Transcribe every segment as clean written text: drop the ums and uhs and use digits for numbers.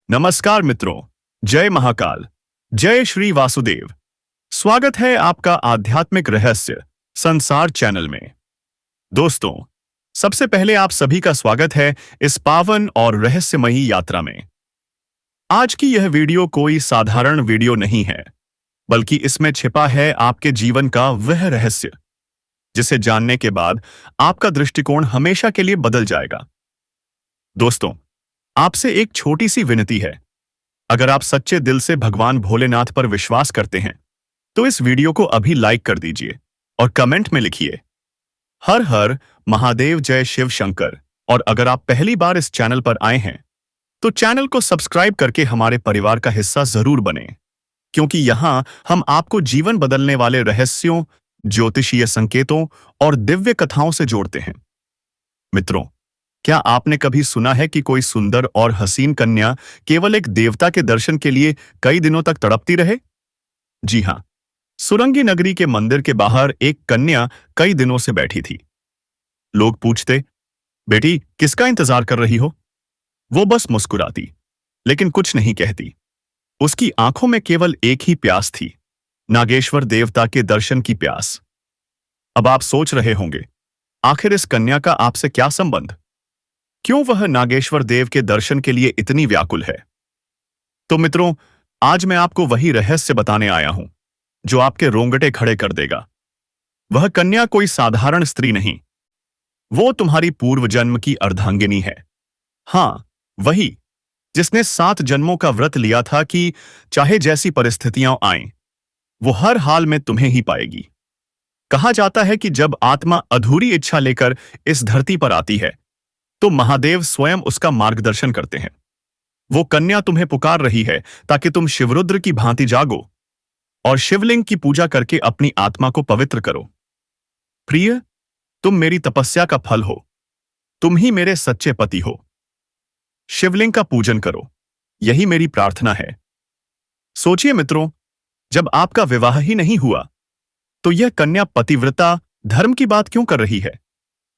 नमस्कार मित्रों, जय महाकाल, जय श्री वासुदेव। स्वागत है आपका आध्यात्मिक रहस्य संसार चैनल में। दोस्तों, सबसे पहले आप सभी का स्वागत है इस पावन और रहस्यमयी यात्रा में। आज की यह वीडियो कोई साधारण वीडियो नहीं है, बल्कि इसमें छिपा है आपके जीवन का वह रहस्य जिसे जानने के बाद आपका दृष्टिकोण हमेशा के लिए बदल जाएगा। दोस्तों, आपसे एक छोटी सी विनती है। अगर आप सच्चे दिल से भगवान भोलेनाथ पर विश्वास करते हैं तो इस वीडियो को अभी लाइक कर दीजिए और कमेंट में लिखिए हर हर महादेव, जय शिव शंकर। और अगर आप पहली बार इस चैनल पर आए हैं तो चैनल को सब्सक्राइब करके हमारे परिवार का हिस्सा जरूर बने, क्योंकि यहां हम आपको जीवन बदलने वाले रहस्यों, ज्योतिषीय संकेतों और दिव्य कथाओं से जोड़ते हैं। मित्रों, क्या आपने कभी सुना है कि कोई सुंदर और हसीन कन्या केवल एक देवता के दर्शन के लिए कई दिनों तक तड़पती रहे? जी हां, सुरंगी नगरी के मंदिर के बाहर एक कन्या कई दिनों से बैठी थी। लोग पूछते, बेटी किसका इंतजार कर रही हो? वो बस मुस्कुराती, लेकिन कुछ नहीं कहती। उसकी आंखों में केवल एक ही प्यास थी, नागेश्वर देवता के दर्शन की प्यास। अब आप सोच रहे होंगे, आखिर इस कन्या का आपसे क्या संबंध? क्यों वह नागेश्वर देव के दर्शन के लिए इतनी व्याकुल है? तो मित्रों, आज मैं आपको वही रहस्य बताने आया हूं जो आपके रोंगटे खड़े कर देगा। वह कन्या कोई साधारण स्त्री नहीं, वो तुम्हारी पूर्व जन्म की अर्धांगिनी है। हां, वही जिसने 7 जन्मों का व्रत लिया था कि चाहे जैसी परिस्थितियां आएं, वो हर हाल में तुम्हें ही पाएगी। कहा जाता है कि जब आत्मा अधूरी इच्छा लेकर इस धरती पर आती है तो महादेव स्वयं उसका मार्गदर्शन करते हैं। वो कन्या तुम्हें पुकार रही है ताकि तुम शिवरुद्र की भांति जागो और शिवलिंग की पूजा करके अपनी आत्मा को पवित्र करो। प्रिय, तुम मेरी तपस्या का फल हो, तुम ही मेरे सच्चे पति हो। शिवलिंग का पूजन करो, यही मेरी प्रार्थना है। सोचिए मित्रों, जब आपका विवाह ही नहीं हुआ तो यह कन्या पतिव्रता धर्म की बात क्यों कर रही है?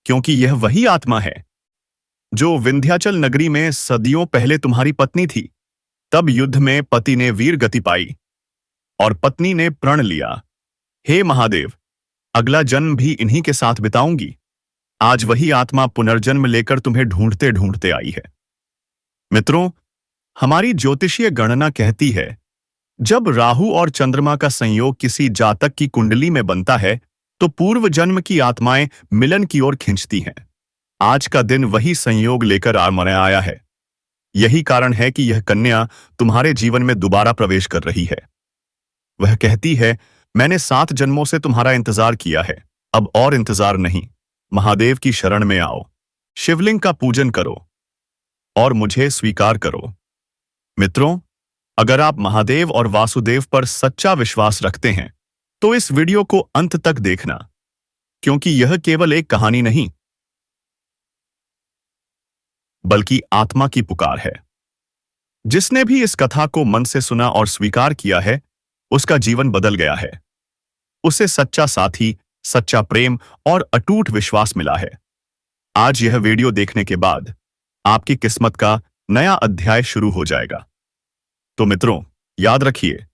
क्योंकि यह वही आत्मा है जो विंध्याचल नगरी में सदियों पहले तुम्हारी पत्नी थी। तब युद्ध में पति ने वीर गति पाई और पत्नी ने प्रण लिया, हे महादेव, अगला जन्म भी इन्हीं के साथ बिताऊंगी। आज वही आत्मा पुनर्जन्म लेकर तुम्हें ढूंढते ढूंढते आई है। मित्रों, हमारी ज्योतिषीय गणना कहती है, जब राहु और चंद्रमा का संयोग किसी जातक की कुंडली में बनता है तो पूर्व जन्म की आत्माएं मिलन की ओर खींचती हैं। आज का दिन वही संयोग लेकर आया है। यही कारण है कि यह कन्या तुम्हारे जीवन में दोबारा प्रवेश कर रही है। वह कहती है, मैंने 7 जन्मों से तुम्हारा इंतजार किया है, अब और इंतजार नहीं। महादेव की शरण में आओ, शिवलिंग का पूजन करो और मुझे स्वीकार करो। मित्रों, अगर आप महादेव और वासुदेव पर सच्चा विश्वास रखते हैं तो इस वीडियो को अंत तक देखना, क्योंकि यह केवल एक कहानी नहीं बल्कि आत्मा की पुकार है। जिसने भी इस कथा को मन से सुना और स्वीकार किया है, उसका जीवन बदल गया है। उसे सच्चा साथी, सच्चा प्रेम और अटूट विश्वास मिला है। आज यह वीडियो देखने के बाद आपकी किस्मत का नया अध्याय शुरू हो जाएगा। तो मित्रों, याद रखिए,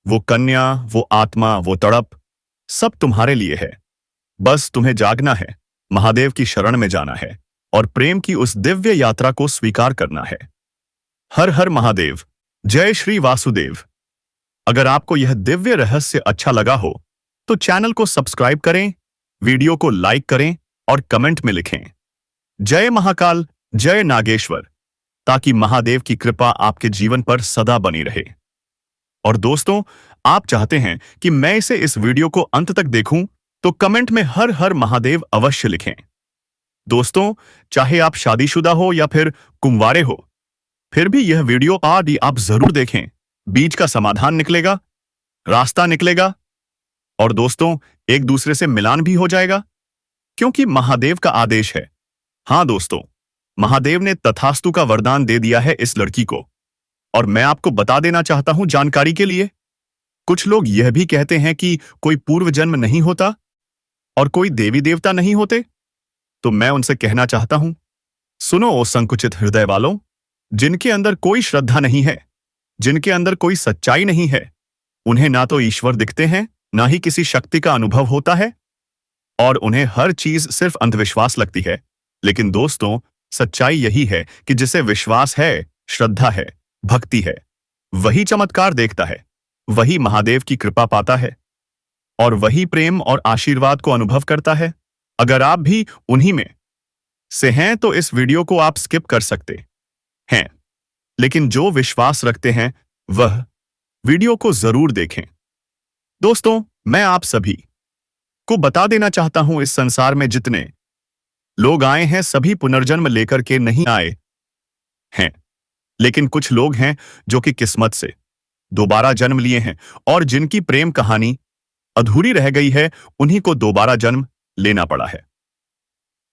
वो कन्या, वो आत्मा, वो तड़प, सब तुम्हारे लिए है। बस तुम्हें जागना है, महादेव की शरण में जाना है और प्रेम की उस दिव्य यात्रा को स्वीकार करना है। हर हर महादेव, जय श्री वासुदेव। अगर आपको यह दिव्य रहस्य अच्छा लगा हो तो चैनल को सब्सक्राइब करें, वीडियो को लाइक करें और कमेंट में लिखें जय महाकाल, जय नागेश्वर, ताकि महादेव की कृपा आपके जीवन पर सदा बनी रहे। और दोस्तों, आप चाहते हैं कि मैं इस वीडियो को अंत तक देखूं तो कमेंट में हर हर महादेव अवश्य लिखें। दोस्तों, चाहे आप शादीशुदा हो या फिर कुंवारे हो, फिर भी यह वीडियो आज आप जरूर देखें। बीच का समाधान निकलेगा, रास्ता निकलेगा और दोस्तों, एक दूसरे से मिलान भी हो जाएगा, क्योंकि महादेव का आदेश है। हां दोस्तों, महादेव ने तथास्तु का वरदान दे दिया है इस लड़की को। और मैं आपको बता देना चाहता हूं जानकारी के लिए, कुछ लोग यह भी कहते हैं कि कोई पूर्व जन्म नहीं होता और कोई देवी देवता नहीं होते। तो मैं उनसे कहना चाहता हूं, सुनो ओ संकुचित हृदय वालों, जिनके अंदर कोई श्रद्धा नहीं है, जिनके अंदर कोई सच्चाई नहीं है, उन्हें ना तो ईश्वर दिखते हैं, ना ही किसी शक्ति का अनुभव होता है, और उन्हें हर चीज सिर्फ अंधविश्वास लगती है। लेकिन दोस्तों, सच्चाई यही है कि जिसे विश्वास है, श्रद्धा है, भक्ति है, वही चमत्कार देखता है, वही महादेव की कृपा पाता है, और वही प्रेम और आशीर्वाद को अनुभव करता है। अगर आप भी उन्हीं में से हैं तो इस वीडियो को आप स्किप कर सकते हैं, लेकिन जो विश्वास रखते हैं वह वीडियो को जरूर देखें। दोस्तों, मैं आप सभी को बता देना चाहता हूं, इस संसार में जितने लोग आए हैं सभी पुनर्जन्म लेकर के नहीं आए हैं, लेकिन कुछ लोग हैं जो कि किस्मत से दोबारा जन्म लिए हैं, और जिनकी प्रेम कहानी अधूरी रह गई है, उन्हीं को दोबारा जन्म लेना पड़ा है।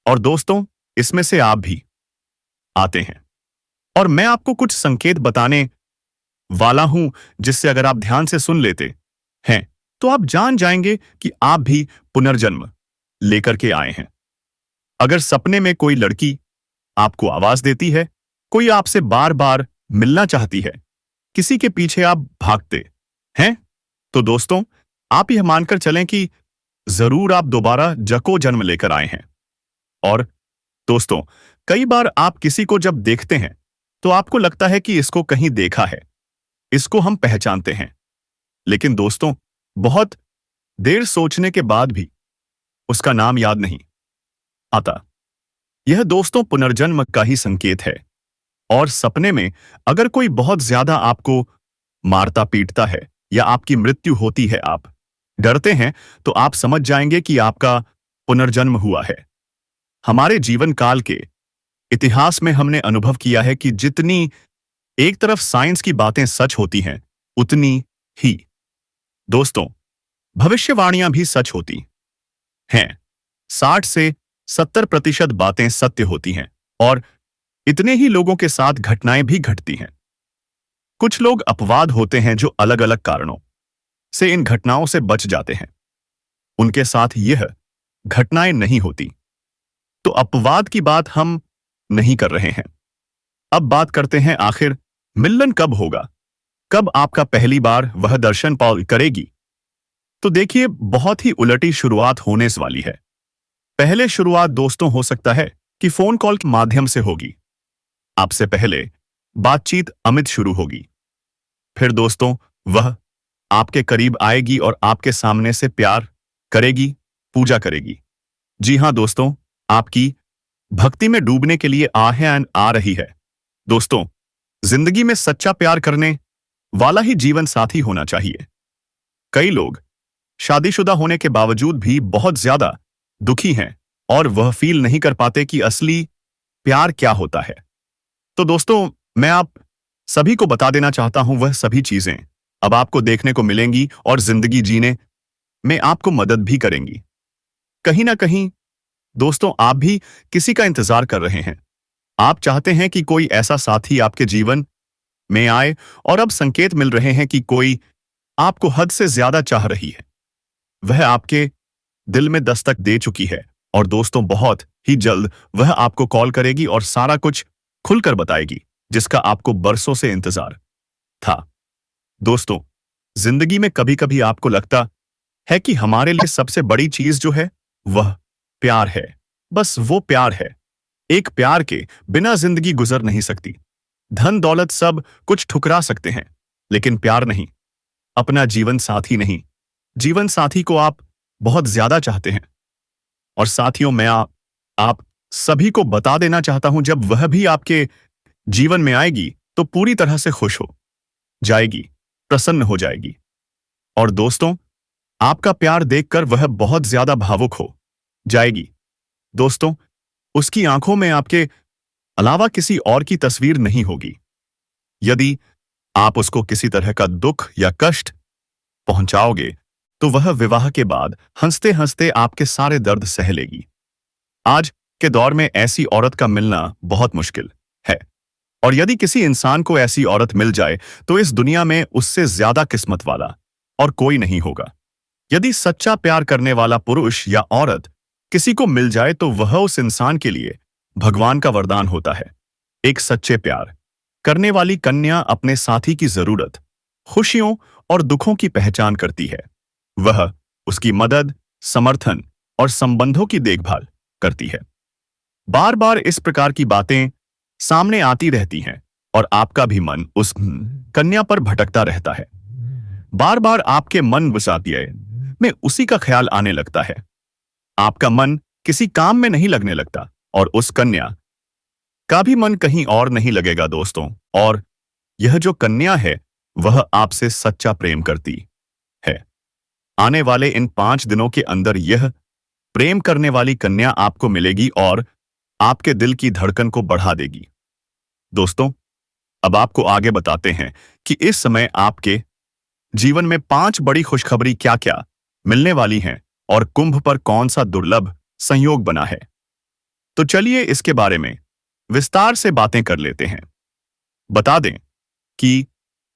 और दोस्तों, इसमें से आप भी आते हैं, और मैं आपको कुछ संकेत बताने वाला हूं, जिससे अगर आप ध्यान से सुन लेते हैं तो आप जान जाएंगे कि आप भी पुनर्जन्म लेकर के आए हैं। अगर सपने में कोई लड़की आपको आवाज देती है, कोई आपसे बार बार मिलना चाहती है, किसी के पीछे आप भागते हैं, तो दोस्तों आप यह मानकर चलें कि जरूर आप दोबारा जको जन्म लेकर आए हैं। और दोस्तों, कई बार आप किसी को जब देखते हैं तो आपको लगता है कि इसको कहीं देखा है, इसको हम पहचानते हैं, लेकिन दोस्तों बहुत देर सोचने के बाद भी उसका नाम याद नहीं आता। यह दोस्तों पुनर्जन्म का ही संकेत है। और सपने में अगर कोई बहुत ज्यादा आपको मारता पीटता है या आपकी मृत्यु होती है, आप डरते हैं, तो आप समझ जाएंगे कि आपका पुनर्जन्म हुआ है। हमारे जीवन काल के इतिहास में हमने अनुभव किया है कि जितनी एक तरफ साइंस की बातें सच होती हैं, उतनी ही दोस्तों भविष्यवाणियां भी सच होती हैं। 60 से 70% बातें सत्य होती हैं, और इतने ही लोगों के साथ घटनाएं भी घटती हैं। कुछ लोग अपवाद होते हैं जो अलग अलग कारणों से इन घटनाओं से बच जाते हैं, उनके साथ यह घटनाएं नहीं होती। तो अपवाद की बात हम नहीं कर रहे हैं। अब बात करते हैं, आखिर मिलन कब होगा, कब आपका पहली बार वह दर्शन पाल करेगी। तो देखिए, बहुत ही उलटी शुरुआत होने वाली है। पहले शुरुआत दोस्तों हो सकता है कि फोन कॉल के माध्यम से होगी। आपसे पहले बातचीत अमित शुरू होगी, फिर दोस्तों वह आपके करीब आएगी और आपके सामने से प्यार करेगी, पूजा करेगी। जी हां दोस्तों, आपकी भक्ति में डूबने के लिए आ रही है। दोस्तों, जिंदगी में सच्चा प्यार करने वाला ही जीवन साथी होना चाहिए। कई लोग शादीशुदा होने के बावजूद भी बहुत ज्यादा दुखी हैं और वह फील नहीं कर पाते कि असली प्यार क्या होता है। तो दोस्तों, मैं आप सभी को बता देना चाहता हूं, वह सभी चीजें अब आपको देखने को मिलेंगी और जिंदगी जीने में आपको मदद भी करेंगी। कहीं ना कहीं दोस्तों, आप भी किसी का इंतजार कर रहे हैं। आप चाहते हैं कि कोई ऐसा साथी आपके जीवन में आए, और अब संकेत मिल रहे हैं कि कोई आपको हद से ज्यादा चाह रही है। वह आपके दिल में दस्तक दे चुकी है, और दोस्तों बहुत ही जल्द वह आपको कॉल करेगी और सारा कुछ खुलकर बताएगी, जिसका आपको बरसों से इंतजार था। दोस्तों, जिंदगी में कभी कभी आपको लगता है कि हमारे लिए सबसे बड़ी चीज जो है वह प्यार है। बस वो प्यार है। एक प्यार के बिना जिंदगी गुजर नहीं सकती। धन दौलत सब कुछ ठुकरा सकते हैं, लेकिन प्यार नहीं, अपना जीवन साथी नहीं। जीवन साथी को आप बहुत ज्यादा चाहते हैं। और साथियों, मैं आप सभी को बता देना चाहता हूं, जब वह भी आपके जीवन में आएगी तो पूरी तरह से खुश हो जाएगी, प्रसन्न हो जाएगी। और दोस्तों, आपका प्यार देखकर वह बहुत ज्यादा भावुक हो जाएगी। दोस्तों, उसकी आंखों में आपके अलावा किसी और की तस्वीर नहीं होगी। यदि आप उसको किसी तरह का दुख या कष्ट पहुंचाओगे तो वह विवाह के बाद हंसते हंसते आपके सारे दर्द सह लेगी। आज के दौर में ऐसी औरत का मिलना बहुत मुश्किल है, और यदि किसी इंसान को ऐसी औरत मिल जाए तो इस दुनिया में उससे ज्यादा किस्मत वाला और कोई नहीं होगा। यदि सच्चा प्यार करने वाला पुरुष या औरत किसी को मिल जाए तो वह उस इंसान के लिए भगवान का वरदान होता है। एक सच्चे प्यार करने वाली कन्या अपने साथी की जरूरत, खुशियों और दुखों की पहचान करती है। वह उसकी मदद, समर्थन और संबंधों की देखभाल करती है। बार बार इस प्रकार की बातें सामने आती रहती हैं और आपका भी मन उस कन्या पर भटकता रहता है। बार बार आपके मन विषादिए में उसी का ख्याल आने लगता है। आपका मन किसी काम में नहीं लगने लगता और उस कन्या का भी मन कहीं और नहीं लगेगा दोस्तों। और यह जो कन्या है वह आपसे सच्चा प्रेम करती है। आने वाले इन 5 दिनों के अंदर यह प्रेम करने वाली कन्या आपको मिलेगी और आपके दिल की धड़कन को बढ़ा देगी। दोस्तों, अब आपको आगे बताते हैं कि इस समय आपके जीवन में 5 बड़ी खुशखबरी क्या-क्या मिलने वाली हैं और कुंभ पर कौन सा दुर्लभ संयोग बना है। तो चलिए इसके बारे में विस्तार से बातें कर लेते हैं। बता दें कि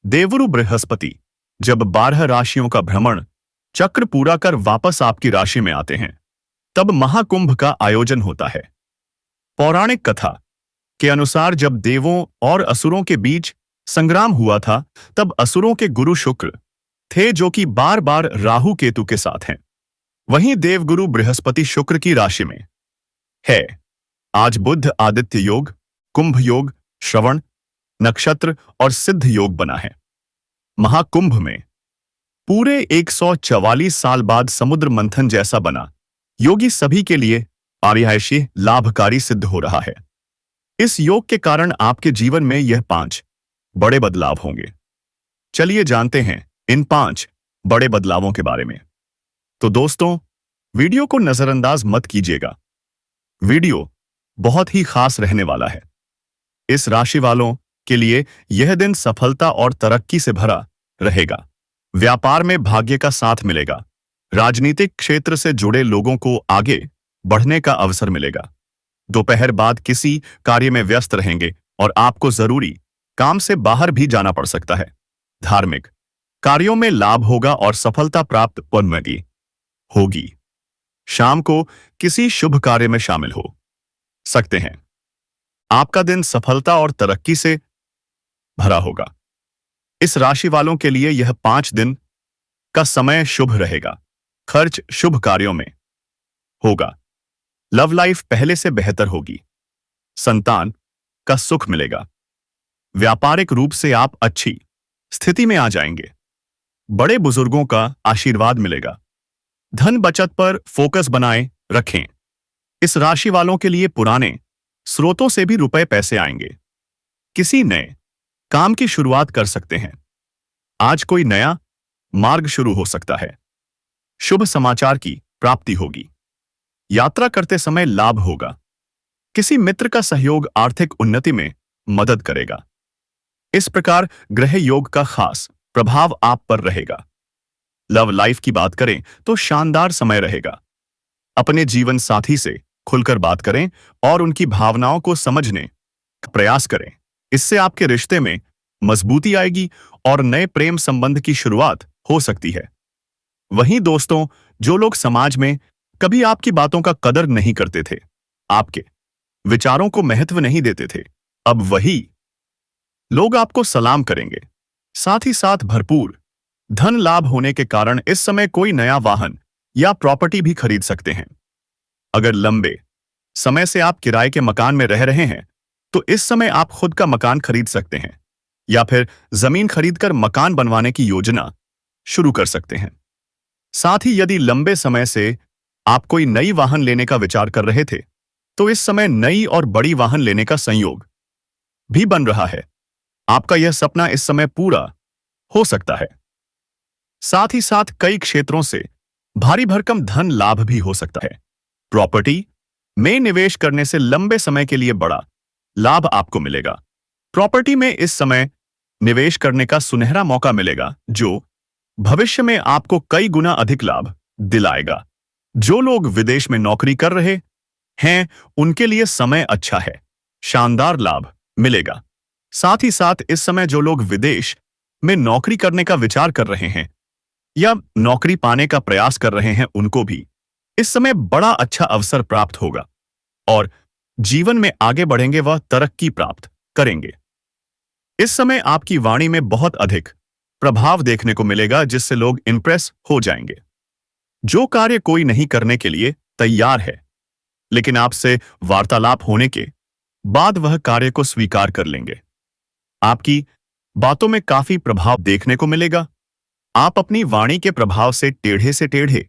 देवगुरु बृहस्पति जब 12 राशियों का भ्रमण चक्र पूरा कर वापस आपकी राशि में आते हैं, तब महाकुंभ का आयोजन होता है। पौराणिक कथा के अनुसार जब देवों और असुरों के बीच संग्राम हुआ था, तब असुरों के गुरु शुक्र थे जो कि बार बार राहु केतु के साथ हैं। वहीं देवगुरु बृहस्पति शुक्र की राशि में है। आज बुध आदित्य योग, कुंभ योग, श्रवण नक्षत्र और सिद्ध योग बना है। महाकुंभ में पूरे 144 साल बाद समुद्र मंथन जैसा बना योगी सभी के लिए आर्यायशी लाभकारी सिद्ध हो रहा है। इस योग के कारण आपके जीवन में यह 5 बड़े बदलाव होंगे। चलिए जानते हैं इन 5 बड़े बदलावों के बारे में। तो दोस्तों, वीडियो को नजरअंदाज मत कीजिएगा। वीडियो बहुत ही खास रहने वाला है। इस राशि वालों के लिए यह दिन सफलता और तरक्की से भरा रहेगा। व्यापार में भाग्य का साथ मिलेगा। राजनीतिक क्षेत्र से जुड़े लोगों को आगे बढ़ने का अवसर मिलेगा। दोपहर बाद किसी कार्य में व्यस्त रहेंगे और आपको जरूरी काम से बाहर भी जाना पड़ सकता है। धार्मिक कार्यों में लाभ होगा और सफलता प्राप्त होगी। शाम को किसी शुभ कार्य में शामिल हो सकते हैं। आपका दिन सफलता और तरक्की से भरा होगा। इस राशि वालों के लिए यह 5 दिन का समय शुभ रहेगा। खर्च शुभ कार्यों में होगा। लव लाइफ पहले से बेहतर होगी। संतान का सुख मिलेगा। व्यापारिक रूप से आप अच्छी स्थिति में आ जाएंगे। बड़े बुजुर्गों का आशीर्वाद मिलेगा। धन बचत पर फोकस बनाए रखें। इस राशि वालों के लिए पुराने स्रोतों से भी रुपए पैसे आएंगे। किसी नए काम की शुरुआत कर सकते हैं। आज कोई नया मार्ग शुरू हो सकता है। शुभ समाचार की प्राप्ति होगी। यात्रा करते समय लाभ होगा। किसी मित्र का सहयोग आर्थिक उन्नति में मदद करेगा। इस प्रकार ग्रह योग का खास प्रभाव आप पर रहेगा। लव लाइफ की बात करें तो शानदार समय रहेगा। अपने जीवन साथी से खुलकर बात करें और उनकी भावनाओं को समझने का प्रयास करें। इससे आपके रिश्ते में मजबूती आएगी और नए प्रेम संबंध की शुरुआत हो सकती है। वहीं दोस्तों, जो लोग समाज में कभी आपकी बातों का कदर नहीं करते थे, आपके विचारों को महत्व नहीं देते थे, अब वही लोग आपको सलाम करेंगे। साथ ही साथ भरपूर धन लाभ होने के कारण इस समय कोई नया वाहन या प्रॉपर्टी भी खरीद सकते हैं। अगर लंबे समय से आप किराए के मकान में रह रहे हैं, तो इस समय आप खुद का मकान खरीद सकते हैं या फिर जमीन खरीदकर मकान बनवाने की योजना शुरू कर सकते हैं। साथ ही यदि लंबे समय से आप कोई नई वाहन लेने का विचार कर रहे थे, तो इस समय नई और बड़ी वाहन लेने का संयोग भी बन रहा है। आपका यह सपना इस समय पूरा हो सकता है। साथ ही साथ कई क्षेत्रों से भारी भरकम धन लाभ भी हो सकता है। प्रॉपर्टी में निवेश करने से लंबे समय के लिए बड़ा लाभ आपको मिलेगा। प्रॉपर्टी में इस समय निवेश करने का सुनहरा मौका मिलेगा, जो भविष्य में आपको कई गुना अधिक लाभ दिलाएगा। जो लोग विदेश में नौकरी कर रहे हैं, उनके लिए समय अच्छा है। शानदार लाभ मिलेगा। साथ ही साथ इस समय जो लोग विदेश में नौकरी करने का विचार कर रहे हैं या नौकरी पाने का प्रयास कर रहे हैं, उनको भी इस समय बड़ा अच्छा अवसर प्राप्त होगा और जीवन में आगे बढ़ेंगे, वह तरक्की प्राप्त करेंगे। इस समय आपकी वाणी में बहुत अधिक प्रभाव देखने को मिलेगा, जिससे लोग इंप्रेस हो जाएंगे। जो कार्य कोई नहीं करने के लिए तैयार है, लेकिन आपसे वार्तालाप होने के बाद वह कार्य को स्वीकार कर लेंगे। आपकी बातों में काफी प्रभाव देखने को मिलेगा। आप अपनी वाणी के प्रभाव से टेढ़े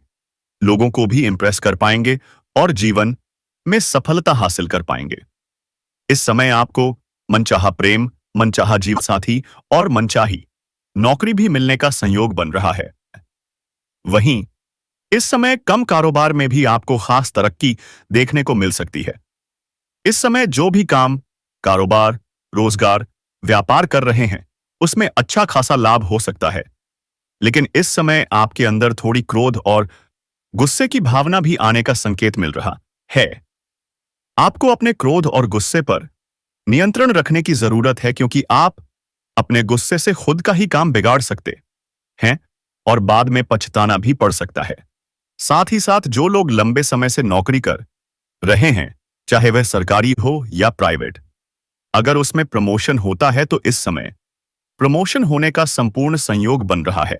लोगों को भी इंप्रेस कर पाएंगे और जीवन में सफलता हासिल कर पाएंगे। इस समय आपको मनचाहा प्रेम, मनचाहा जीवन साथी और मनचाही नौकरी भी मिलने का संयोग बन रहा है। वहीं इस समय कम कारोबार में भी आपको खास तरक्की देखने को मिल सकती है। इस समय जो भी काम, कारोबार, रोजगार, व्यापार कर रहे हैं, उसमें अच्छा खासा लाभ हो सकता है। लेकिन इस समय आपके अंदर थोड़ी क्रोध और गुस्से की भावना भी आने का संकेत मिल रहा है। आपको अपने क्रोध और गुस्से पर नियंत्रण रखने की जरूरत है, क्योंकि आप अपने गुस्से से खुद का ही काम बिगाड़ सकते हैं और बाद में पछताना भी पड़ सकता है। साथ ही साथ जो लोग लंबे समय से नौकरी कर रहे हैं, चाहे वह सरकारी हो या प्राइवेट, अगर उसमें प्रमोशन होता है तो इस समय प्रमोशन होने का संपूर्ण संयोग बन रहा है।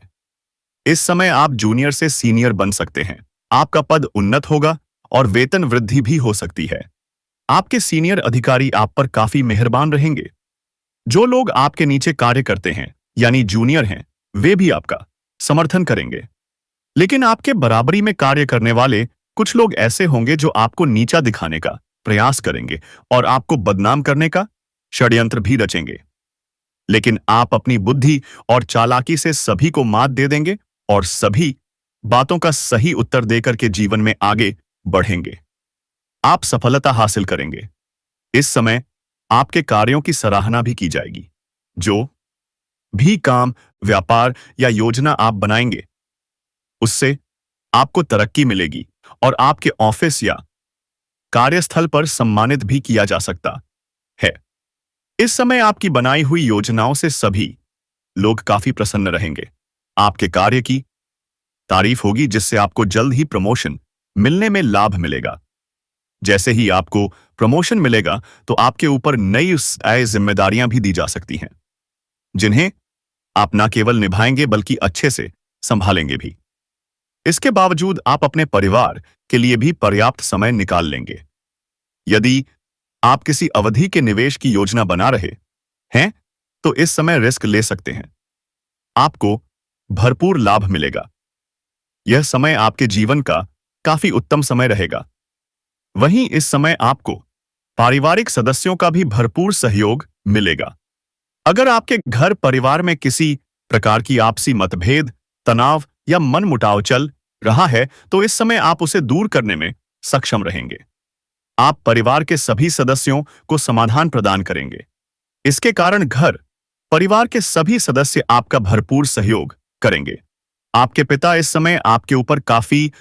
इस समय आप जूनियर से सीनियर बन सकते हैं। आपका पद उन्नत होगा और वेतन वृद्धि भी हो सकती है। आपके सीनियर अधिकारी आप पर काफी मेहरबान रहेंगे। जो लोग आपके नीचे कार्य करते हैं, यानी जूनियर हैं, वे भी आपका समर्थन करेंगे। लेकिन आपके बराबरी में कार्य करने वाले कुछ लोग ऐसे होंगे जो आपको नीचा दिखाने का प्रयास करेंगे और आपको बदनाम करने का षड्यंत्र भी रचेंगे। लेकिन आप अपनी बुद्धि और चालाकी से सभी को मात दे देंगे और सभी बातों का सही उत्तर देकर के जीवन में आगे बढ़ेंगे। आप सफलता हासिल करेंगे। इस समय आपके कार्यों की सराहना भी की जाएगी। जो भी काम, व्यापार या योजना आप बनाएंगे, उससे आपको तरक्की मिलेगी और आपके ऑफिस या कार्यस्थल पर सम्मानित भी किया जा सकता है। इस समय आपकी बनाई हुई योजनाओं से सभी लोग काफी प्रसन्न रहेंगे। आपके कार्य की तारीफ होगी, जिससे आपको जल्द ही प्रमोशन मिलने में लाभ मिलेगा। जैसे ही आपको प्रमोशन मिलेगा तो आपके ऊपर नई जिम्मेदारियां भी दी जा सकती हैं, जिन्हें आप न केवल निभाएंगे बल्कि अच्छे से संभालेंगे भी। इसके बावजूद आप अपने परिवार के लिए भी पर्याप्त समय निकाल लेंगे। यदि आप किसी अवधि के निवेश की योजना बना रहे हैं तो इस समय रिस्क ले सकते हैं। आपको भरपूर लाभ मिलेगा। यह समय आपके जीवन का काफी उत्तम समय रहेगा। वहीं इस समय आपको पारिवारिक सदस्यों का भी भरपूर सहयोग मिलेगा। अगर आपके घर परिवार में किसी प्रकार की आपसी मतभेद, तनाव या मनमुटाव चल रहा है तो इस समय आप उसे दूर करने में सक्षम रहेंगे। आप परिवार के सभी सदस्यों को समाधान प्रदान करेंगे। इसके कारण घर परिवार के सभी सदस्य आपका भरपूर सहयोग करेंगे। आपके पिता इस समय आपके ऊपर काफी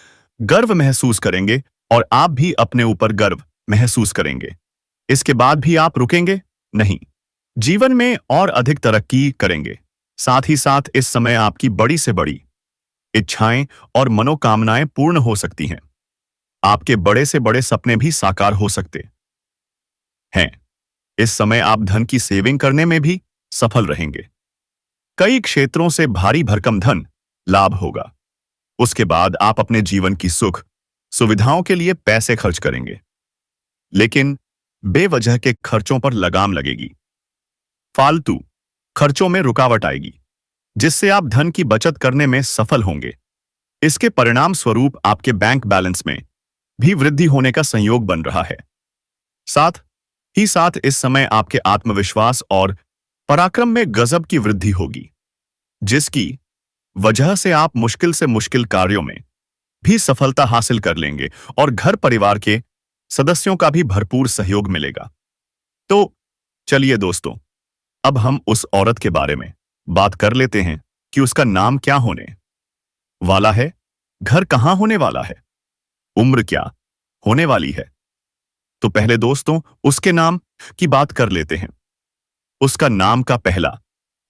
गर्व महसूस करेंगे और आप भी अपने ऊपर गर्व महसूस करेंगे। इसके बाद भी आप रुकेंगे नहीं, जीवन में और अधिक तरक्की करेंगे। साथ ही साथ इस समय आपकी बड़ी से बड़ी इच्छाएं और मनोकामनाएं पूर्ण हो सकती हैं। आपके बड़े से बड़े सपने भी साकार हो सकते हैं। इस समय आप धन की सेविंग करने में भी सफल रहेंगे। कई क्षेत्रों से भारी भरकम धन लाभ होगा। उसके बाद आप अपने जीवन की सुख सुविधाओं के लिए पैसे खर्च करेंगे, लेकिन बेवजह के खर्चों पर लगाम लगेगी। फालतू खर्चों में रुकावट आएगी, जिससे आप धन की बचत करने में सफल होंगे। इसके परिणाम स्वरूप आपके बैंक बैलेंस में भी वृद्धि होने का संयोग बन रहा है। साथ ही साथ इस समय आपके आत्मविश्वास और पराक्रम में गजब की वृद्धि होगी, जिसकी वजह से आप मुश्किल से मुश्किल कार्यों में भी सफलता हासिल कर लेंगे और घर परिवार के सदस्यों का भी भरपूर सहयोग मिलेगा। तो चलिए दोस्तों, अब हम उस औरत के बारे में बात कर लेते हैं कि उसका नाम क्या होने वाला है, घर कहां होने वाला है, उम्र क्या होने वाली है। तो पहले दोस्तों उसके नाम की बात कर लेते हैं। उसका नाम का पहला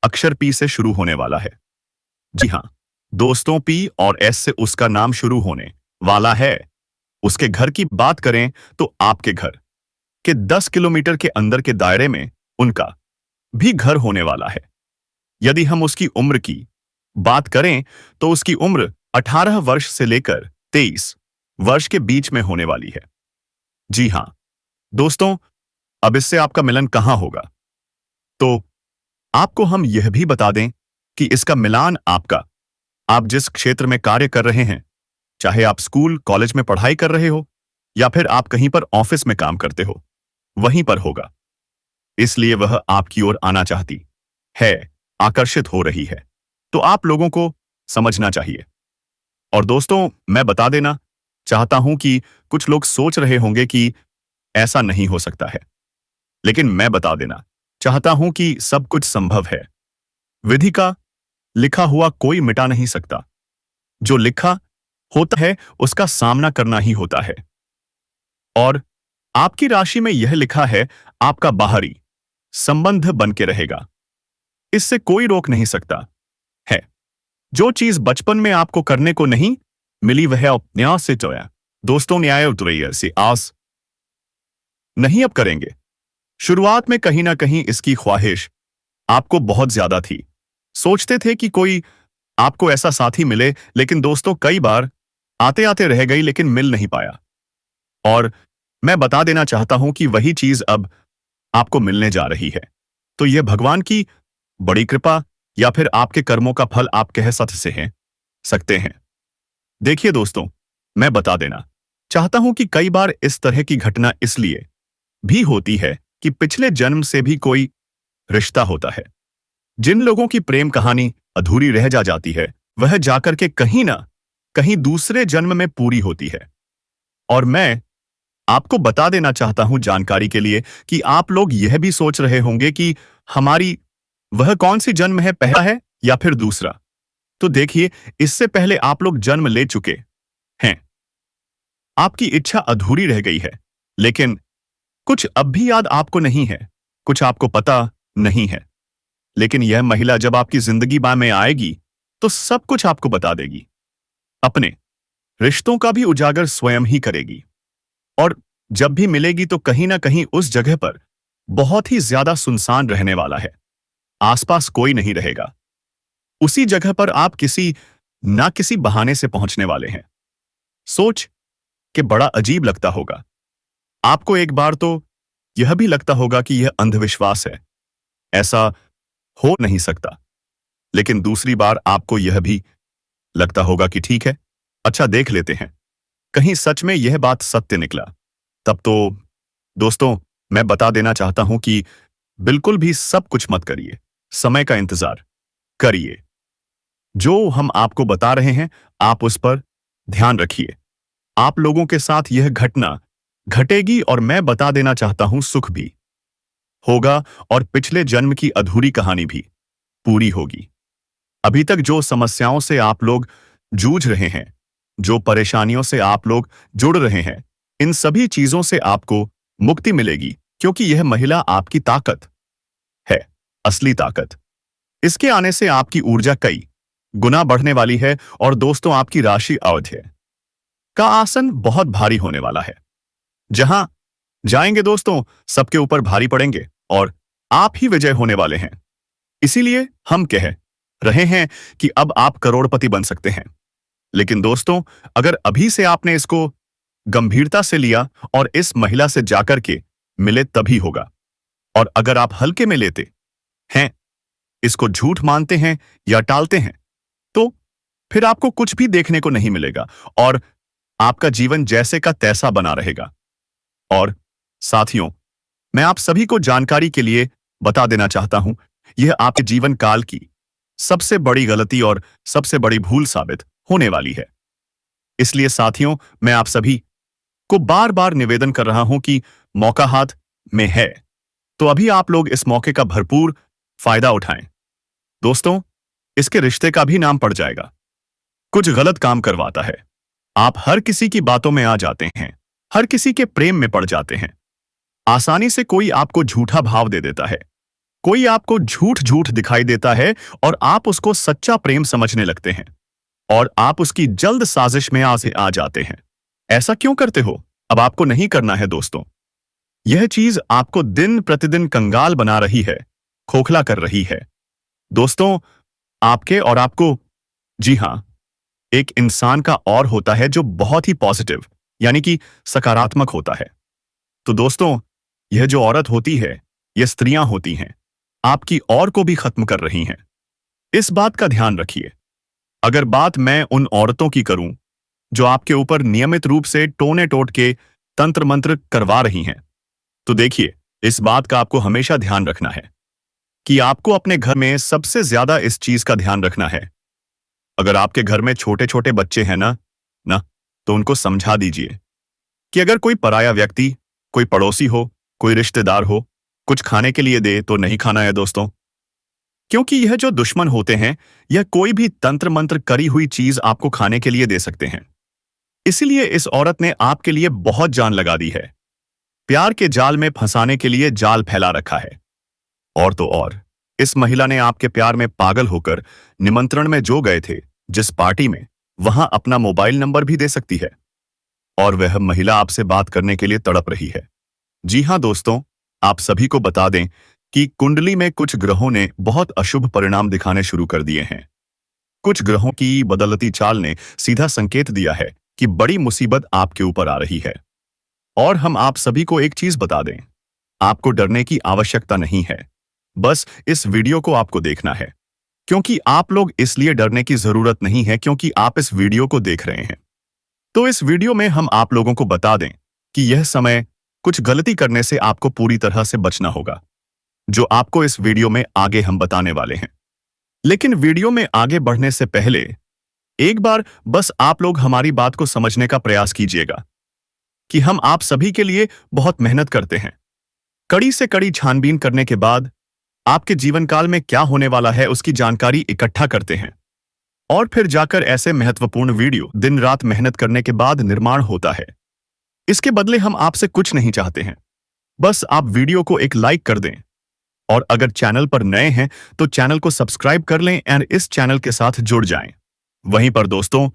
अक्षर पी से शुरू होने वाला है। जी हां दोस्तों, पी और एस से उसका नाम शुरू होने वाला है। उसके घर की बात करें तो आपके घर के 10 किलोमीटर के अंदर के दायरे में उनका भी घर होने वाला है। यदि हम उसकी उम्र की बात करें तो उसकी उम्र 18 वर्ष से लेकर 23 वर्ष के बीच में होने वाली है। जी हां दोस्तों, अब इससे आपका मिलन कहां होगा? तो आपको हम यह भी बता दें कि इसका मिलान आप जिस क्षेत्र में कार्य कर रहे हैं, चाहे आप स्कूल कॉलेज में पढ़ाई कर रहे हो या फिर आप कहीं पर ऑफिस में काम करते हो, वहीं पर होगा। इसलिए वह आपकी ओर आना चाहती है, आकर्षित हो रही है। तो आप लोगों को समझना चाहिए। और दोस्तों, मैं बता देना चाहता हूं कि कुछ लोग सोच रहे होंगे कि ऐसा नहीं हो सकता है, लेकिन मैं बता देना चाहता हूं कि सब कुछ संभव है। विधि का लिखा हुआ कोई मिटा नहीं सकता। जो लिखा होता है उसका सामना करना ही होता है। और आपकी राशि में यह लिखा है, आपका बाहरी संबंध बन के रहेगा। इससे कोई रोक नहीं सकता है। जो चीज बचपन में आपको करने को नहीं मिली वह अपने से जोया दोस्तों न्याय उतरैया से आस नहीं अब करेंगे। शुरुआत में कहीं ना कहीं इसकी ख्वाहिश आपको बहुत ज्यादा थी। सोचते थे कि कोई आपको ऐसा साथी मिले, लेकिन दोस्तों कई बार आते आते रह गई लेकिन मिल नहीं पाया। और मैं बता देना चाहता हूं कि वही चीज अब आपको मिलने जा रही है। तो यह भगवान की बड़ी कृपा या फिर आपके कर्मों का फल आप कह सकते हैं। देखिए दोस्तों, मैं बता देना चाहता हूं कि कई बार इस तरह की घटना इसलिए भी होती है कि पिछले जन्म से भी कोई रिश्ता होता है। जिन लोगों की प्रेम कहानी अधूरी रह जाती है, वह जाकर के कहीं ना कहीं दूसरे जन्म में पूरी होती है। और मैं आपको बता देना चाहता हूं जानकारी के लिए कि आप लोग यह भी सोच रहे होंगे कि हमारी वह कौन सी जन्म है, पहला है या फिर दूसरा। तो देखिए, इससे पहले आप लोग जन्म ले चुके हैं। आपकी इच्छा अधूरी रह गई है, लेकिन कुछ अब भी याद आपको नहीं है, कुछ आपको पता नहीं है। लेकिन यह महिला जब आपकी जिंदगी में आएगी तो सब कुछ आपको बता देगी। अपने रिश्तों का भी उजागर स्वयं ही करेगी। और जब भी मिलेगी तो कहीं ना कहीं उस जगह पर बहुत ही ज्यादा सुनसान रहने वाला है। आसपास कोई नहीं रहेगा। उसी जगह पर आप किसी ना किसी बहाने से पहुंचने वाले हैं। सोच के बड़ा अजीब लगता होगा। आपको एक बार तो यह भी लगता होगा कि यह अंधविश्वास है, ऐसा हो नहीं सकता। लेकिन दूसरी बार आपको यह भी लगता होगा कि ठीक है, अच्छा देख लेते हैं, कहीं सच में यह बात सत्य निकला। तब तो दोस्तों, मैं बता देना चाहता हूं कि बिल्कुल भी सब कुछ मत करिए, समय का इंतजार करिए। जो हम आपको बता रहे हैं आप उस पर ध्यान रखिए। आप लोगों के साथ यह घटना घटेगी और मैं बता देना चाहता हूं सुख भी होगा और पिछले जन्म की अधूरी कहानी भी पूरी होगी। अभी तक जो समस्याओं से आप लोग जूझ रहे हैं, जो परेशानियों से आप लोग जुड़ रहे हैं, इन सभी चीजों से आपको मुक्ति मिलेगी, क्योंकि यह महिला आपकी ताकत है, असली ताकत। इसके आने से आपकी ऊर्जा कई गुना बढ़ने वाली है। और दोस्तों, आपकी राशि अवध्य का आसन बहुत भारी होने वाला है। जहां जाएंगे दोस्तों, सबके ऊपर भारी पड़ेंगे और आप ही विजय होने वाले हैं। इसीलिए हम कह रहे हैं कि अब आप करोड़पति बन सकते हैं। लेकिन दोस्तों, अगर अभी से आपने इसको गंभीरता से लिया और इस महिला से जाकर के मिले तभी होगा। और अगर आप हल्के में लेते हैं, इसको झूठ मानते हैं या टालते हैं, तो फिर आपको कुछ भी देखने को नहीं मिलेगा और आपका जीवन जैसे का तैसा बना रहेगा। और साथियों, मैं आप सभी को जानकारी के लिए बता देना चाहता हूं, यह आपके जीवन काल की सबसे बड़ी गलती और सबसे बड़ी भूल साबित होने वाली है। इसलिए साथियों, मैं आप सभी को बार बार निवेदन कर रहा हूं कि मौका हाथ में है, तो अभी आप लोग इस मौके का भरपूर फायदा उठाएं। दोस्तों, इसके रिश्ते का भी नाम पड़ जाएगा। कुछ गलत काम करवाता है। आप हर किसी की बातों में आ जाते हैं, हर किसी के प्रेम में पड़ जाते हैं। आसानी से कोई आपको झूठा भाव दे देता है, कोई आपको झूठ झूठ दिखाई देता है और आप उसको सच्चा प्रेम समझने लगते हैं और आप उसकी जल्द साजिश में आ जाते हैं। ऐसा क्यों करते हो? अब आपको नहीं करना है दोस्तों। यह चीज आपको दिन प्रतिदिन कंगाल बना रही है। खोखला कर रही है। दोस्तों, आपके और आपको, जी हां, एक इंसान का और होता है जो बहुत ही पॉजिटिव, यानी कि सकारात्मक होता है। तो दोस्तों, यह जो औरत होती है, यह स्त्रियां होती हैं, आपकी और को भी खत्म कर रही हैं। इस बात का ध्यान रखिए। अगर बात मैं उन औरतों की करूं जो आपके ऊपर नियमित रूप से टोने टोट के तंत्र मंत्र करवा रही हैं, तो देखिए, इस बात का आपको हमेशा ध्यान रखना है कि आपको अपने घर में सबसे ज्यादा इस चीज का ध्यान रखना है। अगर आपके घर में छोटे छोटे बच्चे हैं ना, तो उनको समझा दीजिए कि अगर कोई पराया व्यक्ति, कोई पड़ोसी हो, कोई रिश्तेदार हो, कुछ खाने के लिए दे तो नहीं खाना है दोस्तों। क्योंकि यह जो दुश्मन होते हैं, यह कोई भी तंत्र मंत्र करी हुई चीज आपको खाने के लिए दे सकते हैं। इसीलिए इस औरत ने आपके लिए बहुत जान लगा दी है, प्यार के जाल में फंसाने के लिए जाल फैला रखा है। और तो और, इस महिला ने आपके प्यार में पागल होकर निमंत्रण में जो गए थे, जिस पार्टी में, वहां अपना मोबाइल नंबर भी दे सकती है। और वह महिला आपसे बात करने के लिए तड़प रही है। जी हां दोस्तों, आप सभी को बता दें कि कुंडली में कुछ ग्रहों ने बहुत अशुभ परिणाम दिखाने शुरू कर दिए हैं। कुछ ग्रहों की बदलती चाल ने सीधा संकेत दिया है कि बड़ी मुसीबत आपके ऊपर आ रही है। और हम आप सभी को एक चीज बता दें, आपको डरने की आवश्यकता नहीं है। बस इस वीडियो को आपको देखना है, क्योंकि आप लोग इसलिए डरने की जरूरत नहीं है क्योंकि आप इस वीडियो को देख रहे हैं। तो इस वीडियो में हम आप लोगों को बता दें कि यह समय कुछ गलती करने से आपको पूरी तरह से बचना होगा, जो आपको इस वीडियो में आगे हम बताने वाले हैं। लेकिन वीडियो में आगे बढ़ने से पहले एक बार बस आप लोग हमारी बात को समझने का प्रयास कीजिएगा कि हम आप सभी के लिए बहुत मेहनत करते हैं। कड़ी से कड़ी छानबीन करने के बाद आपके जीवन काल में क्या होने वाला है उसकी जानकारी इकट्ठा करते हैं, और फिर जाकर ऐसे महत्वपूर्ण वीडियो दिन रात मेहनत करने के बाद निर्माण होता है। इसके बदले हम आपसे कुछ नहीं चाहते हैं, बस आप वीडियो को एक लाइक कर दें, और अगर चैनल पर नए हैं तो चैनल को सब्सक्राइब कर लें और इस चैनल के साथ जुड़ जाएं। वहीं पर दोस्तों,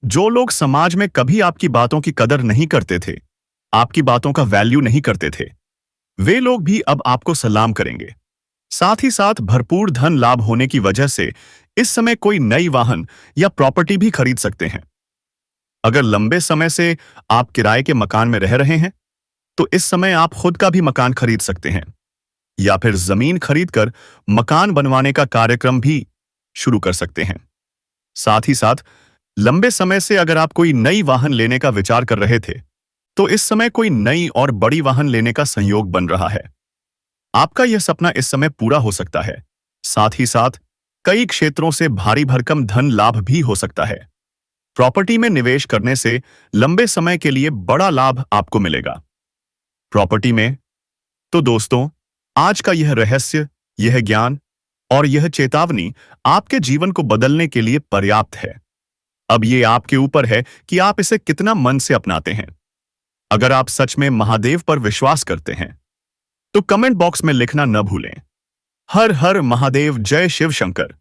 जो लोग समाज में कभी आपकी बातों की कदर नहीं करते थे, आपकी बातों का वैल्यू नहीं करते थे, वे लोग भी अब आपको सलाम करेंगे। साथ ही साथ भरपूर धन लाभ होने की वजह से इस समय कोई नई वाहन या प्रॉपर्टी भी खरीद सकते हैं। अगर लंबे समय से आप किराए के मकान में रह रहे हैं, तो इस समय आप खुद का भी मकान खरीद सकते हैं, या फिर जमीन खरीदकर मकान बनवाने का कार्यक्रम भी शुरू कर सकते हैं। साथ ही साथ लंबे समय से अगर आप कोई नई वाहन लेने का विचार कर रहे थे, तो इस समय कोई नई और बड़ी वाहन लेने का संयोग बन रहा है। आपका यह सपना इस समय पूरा हो सकता है। साथ ही साथ कई क्षेत्रों से भारी भरकम धन लाभ भी हो सकता है। प्रॉपर्टी में निवेश करने से लंबे समय के लिए बड़ा लाभ आपको मिलेगा। प्रॉपर्टी में तो दोस्तों, आज का यह रहस्य, यह ज्ञान और यह चेतावनी आपके जीवन को बदलने के लिए पर्याप्त है। अब ये आपके ऊपर है कि आप इसे कितना मन से अपनाते हैं। अगर आप सच में महादेव पर विश्वास करते हैं, तो कमेंट बॉक्स में लिखना न भूलें, हर हर महादेव, जय शिव शंकर।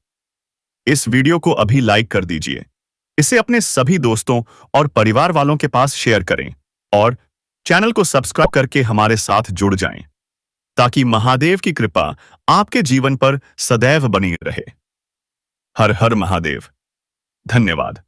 इस वीडियो को अभी लाइक कर दीजिए, इसे अपने सभी दोस्तों और परिवार वालों के पास शेयर करें, और चैनल को सब्सक्राइब करके हमारे साथ जुड़ जाएं, ताकि महादेव की कृपा आपके जीवन पर सदैव बनी रहे। हर हर महादेव। धन्यवाद।